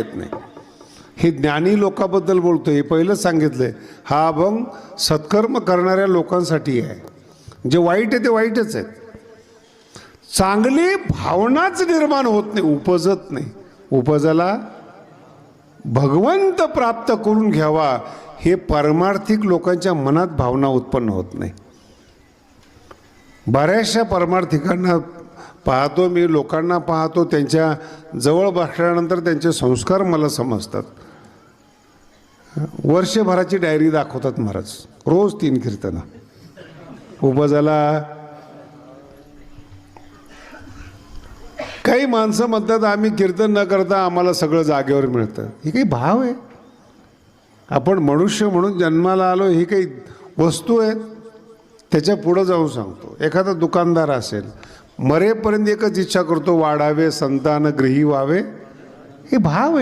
येत नाही। हे ज्ञानी लोकांबद्दल बोलतो, हे पहिलंच सांगितलंय, हा अभंग सत्कर्म करणाऱ्या लोकांसाठी आहे। जे वाईट आहे ते वाईटच आहेत, चांगली भावनाच निर्माण होत नाही, उपजत नाही। उपजाला भगवंत प्राप्त करून घ्यावा, हे परमार्थिक लोकांच्या मनात भावना उत्पन्न होत नाही। बऱ्याचशा परमार्थिकांना पाहतो मी, लोकांना पाहतो, त्यांच्या जवळ बसल्यानंतर त्यांचे संस्कार मला समजतात। वर्षभराची डायरी दाखवतात महाराज, रोज 3 कीर्तन। उपजाला काही माणसं म्हणतात आम्ही कीर्तन न करता आम्हाला सगळं जागेवर मिळतं। ही काही भाव आहे? आपण मनुष्य म्हणून जन्माला आलो, ही काही वस्तू आहे? त्याच्या पुढे जाऊन सांगतो, एखादा दुकानदार असेल, मरेपर्यंत एकच इच्छा करतो, वाढावे संतान गृही व्हावे। हे भाव आहे।